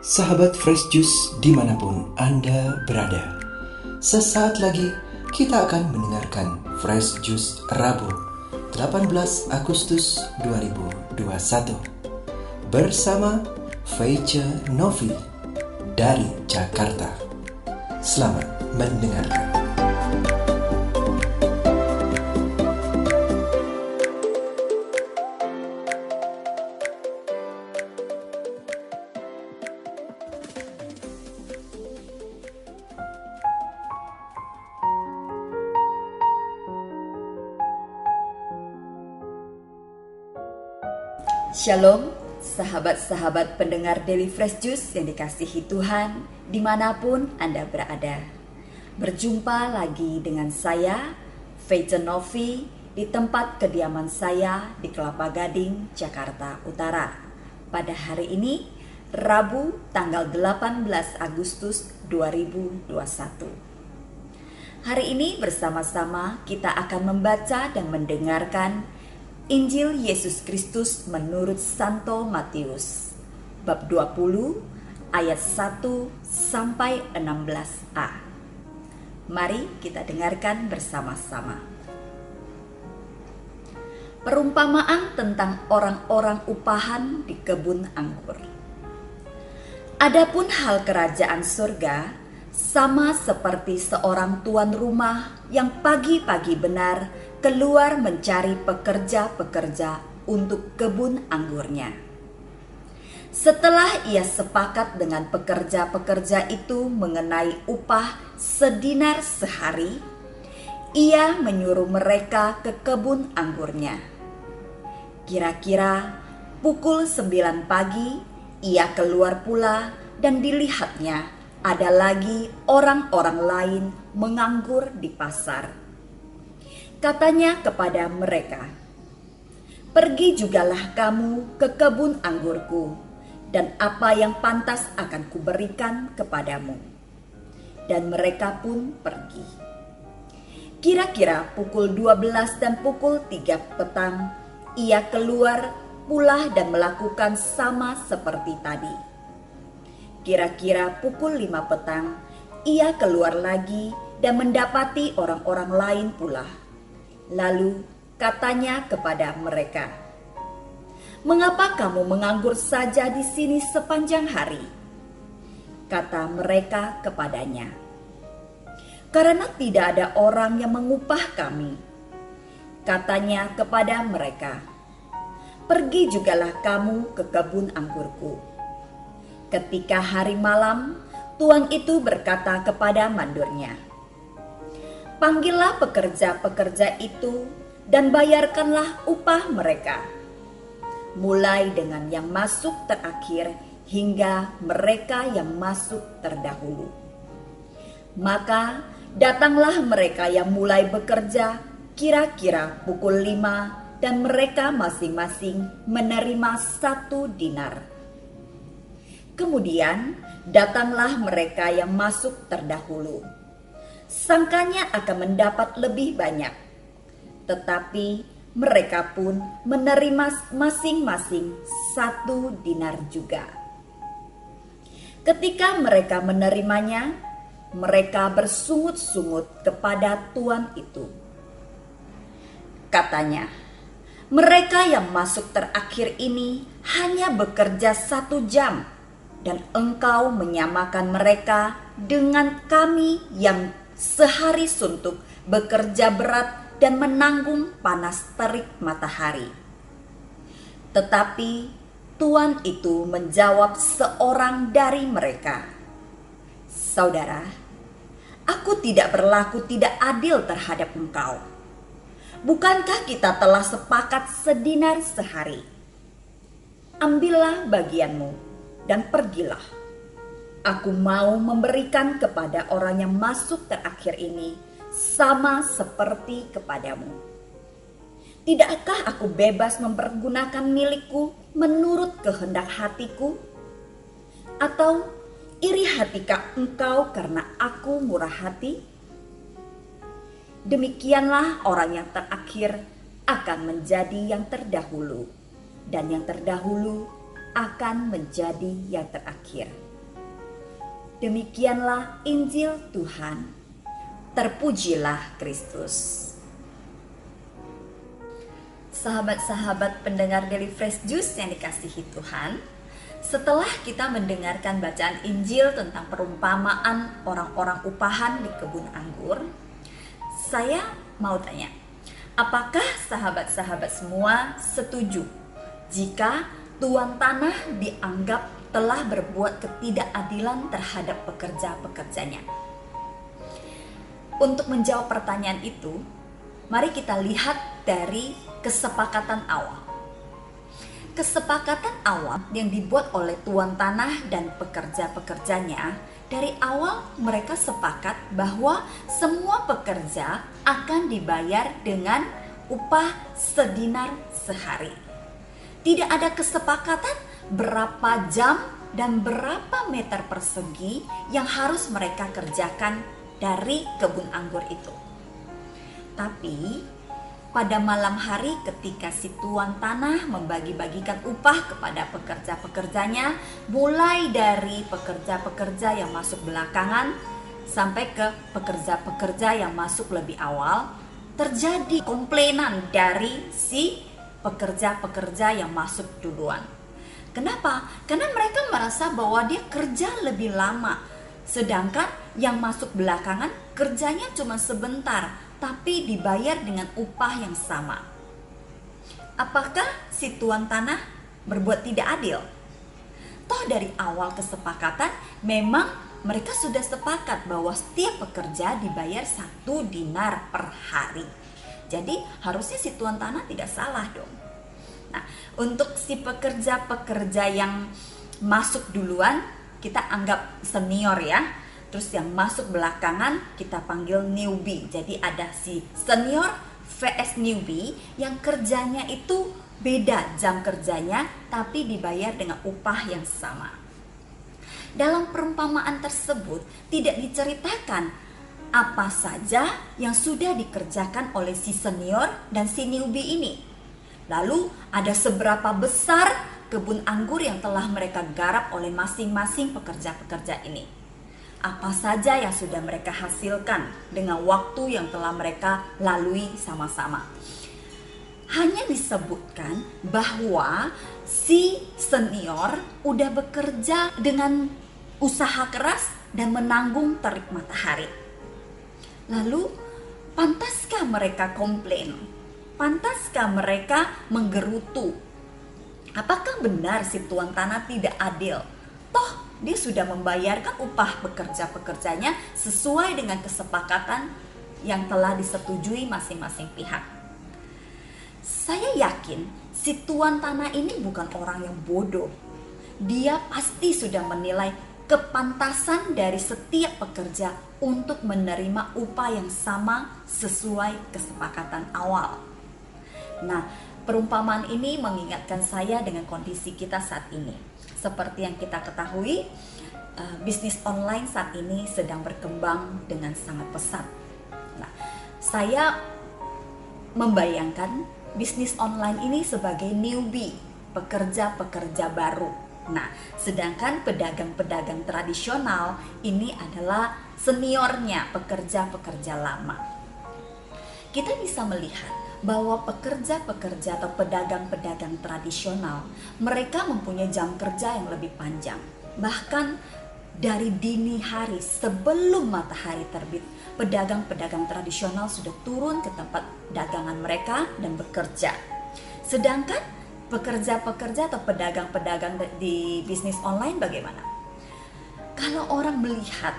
Sahabat Fresh Juice dimanapun Anda berada, sesaat lagi kita akan mendengarkan Fresh Juice Rabu 18 Agustus 2021 bersama Feice Novi dari Jakarta. Selamat mendengarkan. Shalom, sahabat-sahabat pendengar Daily Fresh Juice yang dikasihi Tuhan, dimanapun Anda berada. Berjumpa lagi dengan saya, Feice Novi, di tempat kediaman saya di Kelapa Gading, Jakarta Utara. Pada hari ini, Rabu tanggal 18 Agustus 2021. Hari ini bersama-sama kita akan membaca dan mendengarkan Injil Yesus Kristus menurut Santo Matius, bab 20 ayat 1 sampai 16a. Mari kita dengarkan bersama-sama. Perumpamaan tentang orang-orang upahan di kebun anggur. Adapun hal kerajaan surga sama seperti seorang tuan rumah yang pagi-pagi benar keluar mencari pekerja-pekerja untuk kebun anggurnya. Setelah ia sepakat dengan pekerja-pekerja itu mengenai upah sedinar sehari, ia menyuruh mereka ke kebun anggurnya. Kira-kira pukul 9 pagi, ia keluar pula dan dilihatnya ada lagi orang-orang lain menganggur di pasar. Katanya kepada mereka, "Pergi jugalah kamu ke kebun anggurku, dan apa yang pantas akan kuberikan kepadamu." Dan mereka pun pergi. Kira-kira pukul 12 dan pukul 3 petang, ia keluar pula dan melakukan sama seperti tadi. Kira-kira pukul 5 petang, ia keluar lagi dan mendapati orang-orang lain pula. Lalu katanya kepada mereka, "Mengapa kamu menganggur saja di sini sepanjang hari?" Kata mereka kepadanya, "Karena tidak ada orang yang mengupah kami." Katanya kepada mereka, "Pergi jugalah kamu ke kebun anggurku." Ketika hari malam, tuan itu berkata kepada mandornya, "Panggillah pekerja-pekerja itu dan bayarkanlah upah mereka, mulai dengan yang masuk terakhir hingga mereka yang masuk terdahulu." Maka datanglah mereka yang mulai bekerja kira-kira pukul 5 dan mereka masing-masing menerima 1 dinar. Kemudian datanglah mereka yang masuk terdahulu. Sangkanya akan mendapat lebih banyak, tetapi mereka pun menerima masing-masing 1 dinar juga. Ketika mereka menerimanya, mereka bersungut-sungut kepada tuan itu. Katanya, "Mereka yang masuk terakhir ini hanya bekerja 1 jam, dan engkau menyamakan mereka dengan kami yang sehari suntuk bekerja berat dan menanggung panas terik matahari." Tetapi tuan itu menjawab seorang dari mereka, "Saudara, aku tidak berlaku tidak adil terhadap engkau. Bukankah kita telah sepakat sedinar sehari? Ambillah bagianmu dan pergilah. Aku mau memberikan kepada orang yang masuk terakhir ini sama seperti kepadamu. Tidakkah aku bebas mempergunakan milikku menurut kehendak hatiku? Atau iri hatikah engkau karena aku murah hati?" Demikianlah orang yang terakhir akan menjadi yang terdahulu, dan yang terdahulu akan menjadi yang terakhir. Demikianlah Injil Tuhan. Terpujilah Kristus. Sahabat-sahabat pendengar Daily Fresh Juice yang dikasihi Tuhan, setelah kita mendengarkan bacaan Injil tentang perumpamaan orang-orang upahan di kebun anggur, saya mau tanya, apakah sahabat-sahabat semua setuju jika tuan tanah dianggap telah berbuat ketidakadilan terhadap pekerja-pekerjanya? Untuk menjawab pertanyaan itu, mari kita lihat dari kesepakatan awal. Kesepakatan awal yang dibuat oleh tuan tanah dan pekerja-pekerjanya, dari awal mereka sepakat bahwa semua pekerja akan dibayar dengan upah sedinar sehari. Tidak ada kesepakatan berapa jam dan berapa meter persegi yang harus mereka kerjakan dari kebun anggur itu. Tapi pada malam hari ketika si tuan tanah membagi-bagikan upah kepada pekerja-pekerjanya, mulai dari pekerja-pekerja yang masuk belakangan sampai ke pekerja-pekerja yang masuk lebih awal, terjadi komplainan dari si pekerja-pekerja yang masuk duluan. Kenapa? Karena mereka merasa bahwa dia kerja lebih lama, sedangkan yang masuk belakangan kerjanya cuma sebentar, tapi dibayar dengan upah yang sama. Apakah si tuan tanah berbuat tidak adil? Toh dari awal kesepakatan memang mereka sudah sepakat bahwa setiap pekerja dibayar 1 dinar per hari. Jadi harusnya si tuan tanah tidak salah dong. Nah, untuk si pekerja-pekerja yang masuk duluan kita anggap senior ya. Terus yang masuk belakangan kita panggil newbie. Jadi ada si senior vs newbie yang kerjanya itu beda jam kerjanya tapi dibayar dengan upah yang sama. Dalam perumpamaan tersebut tidak diceritakan apa saja yang sudah dikerjakan oleh si senior dan si newbie ini. Lalu ada seberapa besar kebun anggur yang telah mereka garap oleh masing-masing pekerja-pekerja ini. Apa saja yang sudah mereka hasilkan dengan waktu yang telah mereka lalui sama-sama. Hanya disebutkan bahwa si senior udah bekerja dengan usaha keras dan menanggung terik matahari. Lalu, pantaskah mereka komplain? Pantaskah mereka menggerutu? Apakah benar si tuan tanah tidak adil? Toh, dia sudah membayarkan upah pekerja-pekerjanya sesuai dengan kesepakatan yang telah disetujui masing-masing pihak. Saya yakin si tuan tanah ini bukan orang yang bodoh. Dia pasti sudah menilai kepantasan dari setiap pekerja untuk menerima upah yang sama sesuai kesepakatan awal. Nah, perumpamaan ini mengingatkan saya dengan kondisi kita saat ini. Seperti yang kita ketahui, bisnis online saat ini sedang berkembang dengan sangat pesat. Nah, saya membayangkan bisnis online ini sebagai newbie, pekerja-pekerja baru. Nah, sedangkan pedagang-pedagang tradisional ini adalah seniornya, pekerja-pekerja lama. Kita bisa melihat bahwa pekerja-pekerja atau pedagang-pedagang tradisional, mereka mempunyai jam kerja yang lebih panjang. Bahkan dari dini hari sebelum matahari terbit, pedagang-pedagang tradisional sudah turun ke tempat dagangan mereka dan bekerja. Sedangkan pekerja-pekerja atau pedagang-pedagang di bisnis online bagaimana? Kalau orang melihat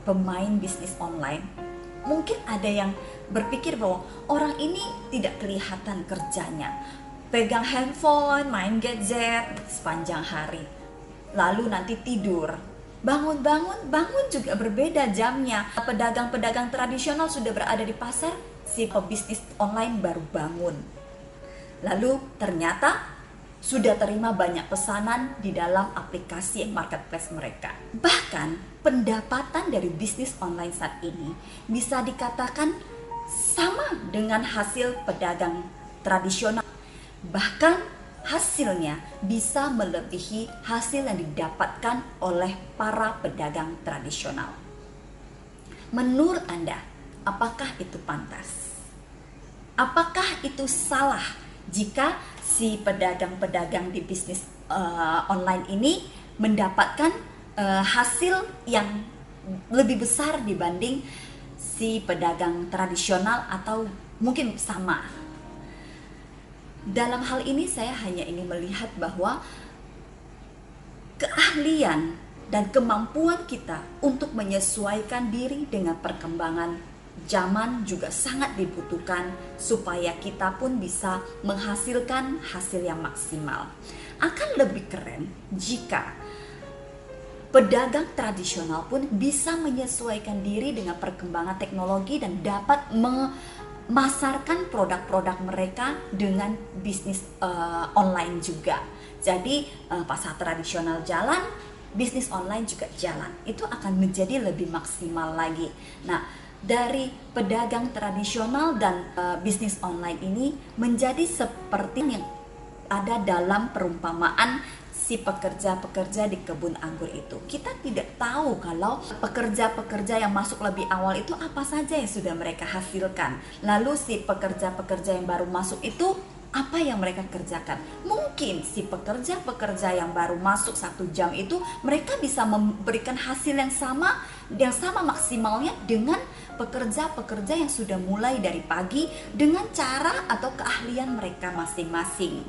pemain bisnis online, mungkin ada yang berpikir bahwa orang ini tidak kelihatan kerjanya, pegang handphone, main gadget sepanjang hari, lalu nanti tidur. Bangun juga berbeda jamnya. Pedagang-pedagang tradisional sudah berada di pasar, si pebisnis online baru bangun. Lalu ternyata sudah terima banyak pesanan di dalam aplikasi marketplace mereka. Bahkan pendapatan dari bisnis online saat ini bisa dikatakan sama dengan hasil pedagang tradisional. Bahkan hasilnya bisa melebihi hasil yang didapatkan oleh para pedagang tradisional. Menurut Anda, apakah itu pantas? Apakah itu salah jika si pedagang-pedagang di bisnis online ini mendapatkan hasil yang lebih besar dibanding si pedagang tradisional atau mungkin sama? Dalam hal ini saya hanya ingin melihat bahwa keahlian dan kemampuan kita untuk menyesuaikan diri dengan perkembangan zaman juga sangat dibutuhkan supaya kita pun bisa menghasilkan hasil yang maksimal. Akan lebih keren jika pedagang tradisional pun bisa menyesuaikan diri dengan perkembangan teknologi dan dapat memasarkan produk-produk mereka dengan bisnis online juga. Jadi pasar tradisional jalan, bisnis online juga jalan. Itu akan menjadi lebih maksimal lagi. Nah, dari pedagang tradisional dan bisnis online ini menjadi seperti yang ada dalam perumpamaan si pekerja-pekerja di kebun anggur itu. Kita tidak tahu kalau pekerja-pekerja yang masuk lebih awal itu apa saja yang sudah mereka hasilkan. Lalu si pekerja-pekerja yang baru masuk itu apa yang mereka kerjakan. Mungkin si pekerja-pekerja yang baru masuk 1 jam itu mereka bisa memberikan hasil yang sama maksimalnya dengan pekerja-pekerja yang sudah mulai dari pagi dengan cara atau keahlian mereka masing-masing.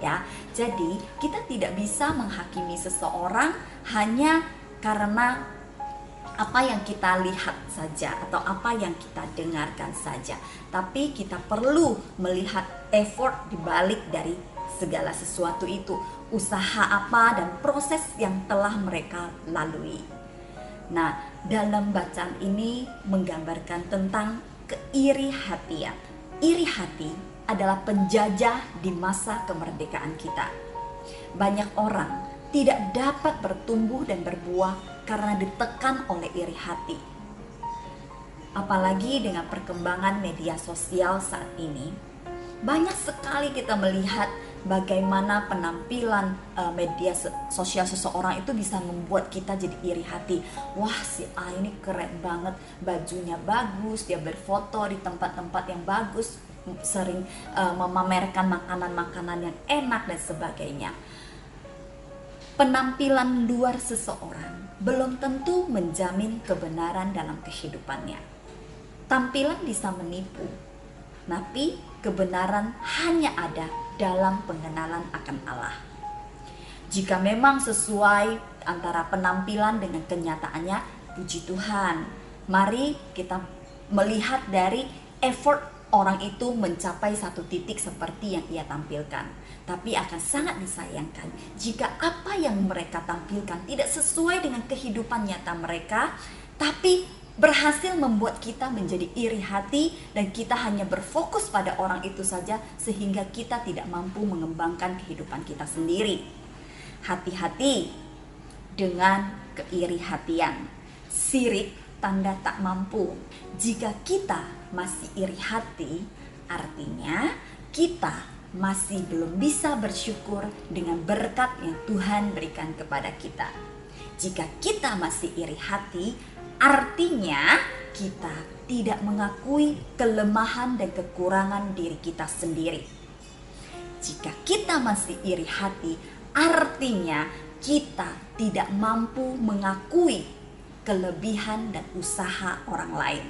Ya, jadi kita tidak bisa menghakimi seseorang hanya karena apa yang kita lihat saja atau apa yang kita dengarkan saja. Tapi kita perlu melihat effort dibalik dari segala sesuatu itu, usaha apa dan proses yang telah mereka lalui. Nah, dalam bacaan ini menggambarkan tentang keiri hatian. Iri hati adalah penjajah di masa kemerdekaan kita. Banyak orang tidak dapat bertumbuh dan berbuah karena ditekan oleh iri hati. Apalagi dengan perkembangan media sosial saat ini, banyak sekali kita melihat bagaimana penampilan media sosial seseorang itu bisa membuat kita jadi iri hati. Wah, si A ini keren banget, bajunya bagus, dia berfoto di tempat-tempat yang bagus, sering memamerkan makanan-makanan yang enak dan sebagainya. Penampilan luar seseorang belum tentu menjamin kebenaran dalam kehidupannya. Tampilan bisa menipu, tapi kebenaran hanya ada dalam pengenalan akan Allah. Jika memang sesuai antara penampilan dengan kenyataannya, puji Tuhan. Mari kita melihat dari effort orang itu mencapai satu titik seperti yang ia tampilkan. Tapi akan sangat disayangkan jika apa yang mereka tampilkan tidak sesuai dengan kehidupan nyata mereka, tapi berhasil membuat kita menjadi iri hati dan kita hanya berfokus pada orang itu saja sehingga kita tidak mampu mengembangkan kehidupan kita sendiri. Hati-hati dengan keiri hatian. Sirik tanda tak mampu. Jika kita masih iri hati, artinya kita masih belum bisa bersyukur dengan berkat yang Tuhan berikan kepada kita. Jika kita masih iri hati, artinya kita tidak mengakui kelemahan dan kekurangan diri kita sendiri. Jika kita masih iri hati, artinya kita tidak mampu mengakui kelebihan dan usaha orang lain.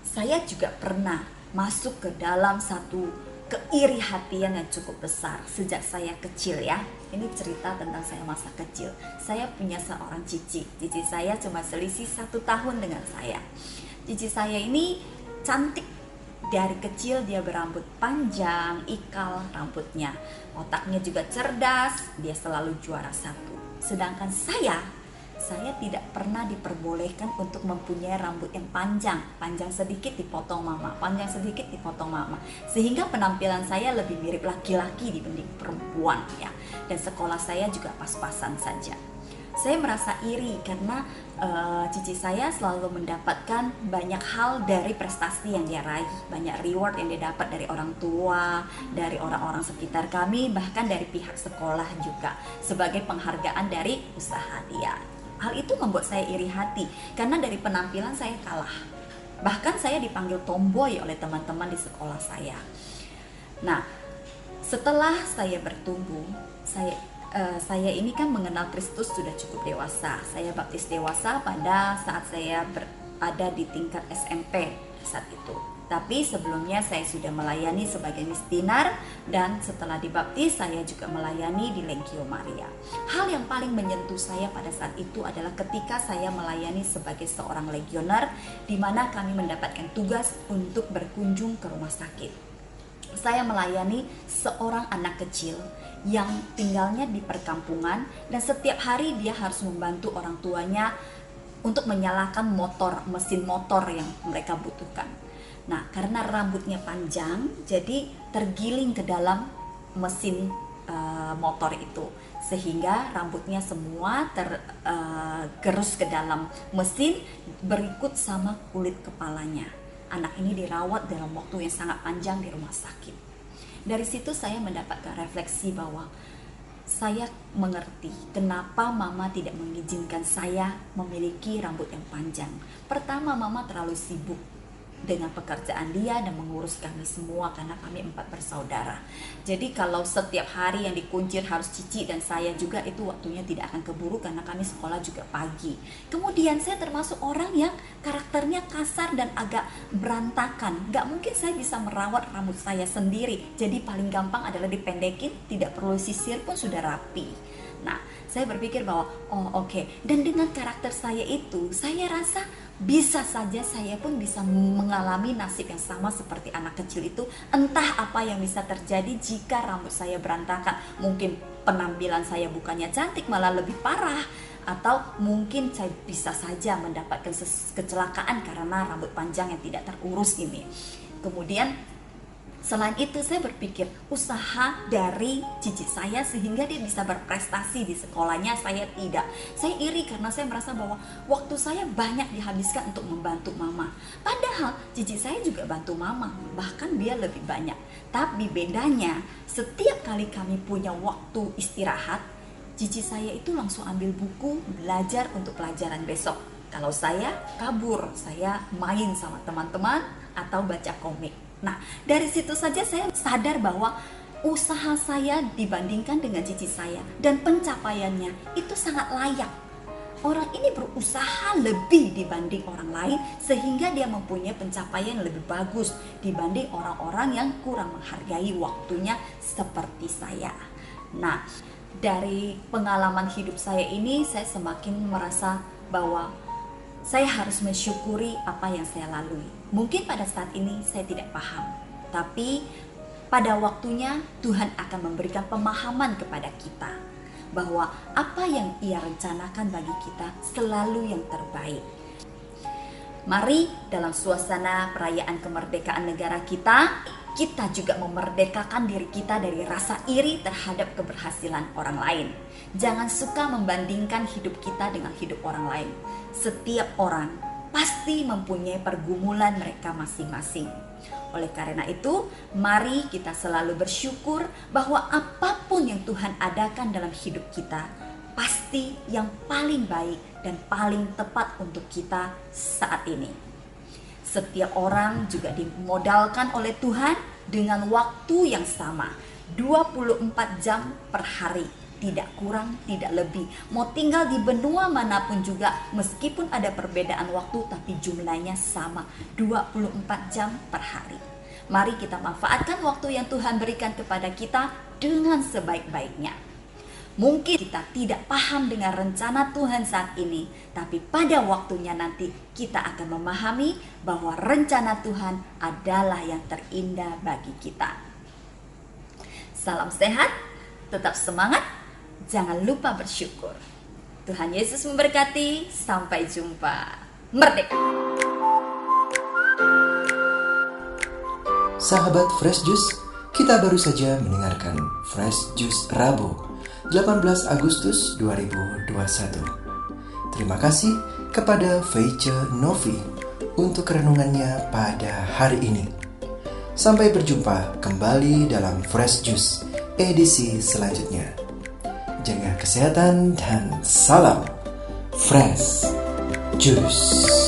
Saya juga pernah masuk ke dalam satu keiri hatian yang cukup besar sejak saya kecil ya. Ini cerita tentang saya masa kecil. Saya punya seorang cici. Cici saya cuma selisih 1 tahun dengan saya. Cici saya ini cantik. Dari kecil dia berambut panjang, ikal rambutnya. Otaknya juga cerdas, dia selalu juara 1. Sedangkan saya tidak pernah diperbolehkan untuk mempunyai rambut yang panjang sedikit dipotong mama, panjang sedikit dipotong mama, sehingga penampilan saya lebih mirip laki-laki dibanding perempuan ya. Dan sekolah saya juga pas-pasan saja. Saya merasa iri karena cici saya selalu mendapatkan banyak hal dari prestasi yang dia raih, banyak reward yang dia dapat dari orang tua, dari orang-orang sekitar kami, bahkan dari pihak sekolah juga sebagai penghargaan dari usaha dia. Hal itu membuat saya iri hati karena dari penampilan saya kalah. Bahkan saya dipanggil tomboy oleh teman-teman di sekolah saya. Nah, setelah saya bertumbuh, saya ini kan mengenal Kristus sudah cukup dewasa. Saya baptis dewasa pada saat saya berada di tingkat SMP saat itu. Tapi sebelumnya saya sudah melayani sebagai misdinar, dan setelah dibaptis saya juga melayani di Legio Maria. Hal yang paling menyentuh saya pada saat itu adalah ketika saya melayani sebagai seorang legioner, di mana kami mendapatkan tugas untuk berkunjung ke rumah sakit. Saya melayani seorang anak kecil yang tinggalnya di perkampungan, dan setiap hari dia harus membantu orang tuanya untuk menyalakan mesin motor yang mereka butuhkan. Nah, karena rambutnya panjang, jadi tergiling ke dalam mesin motor itu, sehingga rambutnya semua tergerus ke dalam mesin, berikut sama kulit kepalanya. Anak ini dirawat dalam waktu yang sangat panjang di rumah sakit. Dari situ saya mendapatkan refleksi bahwa saya mengerti kenapa mama tidak mengizinkan saya memiliki rambut yang panjang. Pertama, mama terlalu sibuk dengan pekerjaan dia dan mengurus kami semua karena kami 4 bersaudara. Jadi kalau setiap hari yang dikuncir harus cici dan saya juga, itu waktunya tidak akan keburu karena kami sekolah juga pagi. Kemudian saya termasuk orang yang karakternya kasar dan agak berantakan. Gak mungkin saya bisa merawat rambut saya sendiri. Jadi paling gampang adalah dipendekin, tidak perlu sisir pun sudah rapi. Nah, saya berpikir bahwa oke. Dan dengan karakter saya itu, saya rasa bisa saja saya pun bisa mengalami nasib yang sama seperti anak kecil itu. Entah apa yang bisa terjadi jika rambut saya berantakan. Mungkin penampilan saya bukannya cantik, malah lebih parah. Atau mungkin saya bisa saja mendapatkan kecelakaan karena rambut panjang yang tidak terurus ini. Kemudian selain itu saya berpikir usaha dari cici saya sehingga dia bisa berprestasi di sekolahnya, saya tidak. Saya iri karena saya merasa bahwa waktu saya banyak dihabiskan untuk membantu mama. Padahal cici saya juga bantu mama, bahkan dia lebih banyak. Tapi bedanya setiap kali kami punya waktu istirahat, cici saya itu langsung ambil buku belajar untuk pelajaran besok. Kalau saya kabur, saya main sama teman-teman atau baca komik. Nah, dari situ saja saya sadar bahwa usaha saya dibandingkan dengan cici saya dan pencapaiannya itu sangat layak. Orang ini berusaha lebih dibanding orang lain sehingga dia mempunyai pencapaian lebih bagus dibanding orang-orang yang kurang menghargai waktunya seperti saya. Nah, dari pengalaman hidup saya ini saya semakin merasa bahwa saya harus mensyukuri apa yang saya lalui. Mungkin pada saat ini saya tidak paham, tapi pada waktunya Tuhan akan memberikan pemahaman kepada kita bahwa apa yang Ia rencanakan bagi kita selalu yang terbaik. Mari dalam suasana perayaan kemerdekaan negara kita juga memerdekakan diri kita dari rasa iri terhadap keberhasilan orang lain. Jangan suka membandingkan hidup kita dengan hidup orang lain. Setiap orang pasti mempunyai pergumulan mereka masing-masing. Oleh karena itu, mari kita selalu bersyukur bahwa apapun yang Tuhan adakan dalam hidup kita, pasti yang paling baik dan paling tepat untuk kita saat ini. Setiap orang juga dimodalkan oleh Tuhan dengan waktu yang sama, 24 jam per hari, tidak kurang, tidak lebih. Mau tinggal di benua manapun juga, meskipun ada perbedaan waktu, tapi jumlahnya sama, 24 jam per hari. Mari kita manfaatkan waktu yang Tuhan berikan kepada kita dengan sebaik-baiknya. Mungkin kita tidak paham dengan rencana Tuhan saat ini, tapi pada waktunya nanti kita akan memahami bahwa rencana Tuhan adalah yang terindah bagi kita. Salam sehat, tetap semangat, jangan lupa bersyukur. Tuhan Yesus memberkati, sampai jumpa. Merdeka! Sahabat Fresh Juice, kita baru saja mendengarkan Fresh Juice Rabu, 18 Agustus 2021. Terima kasih kepada Feice Novi untuk renungannya pada hari ini. Sampai berjumpa kembali dalam Fresh Juice edisi selanjutnya. Jaga kesehatan dan salam Fresh Juice.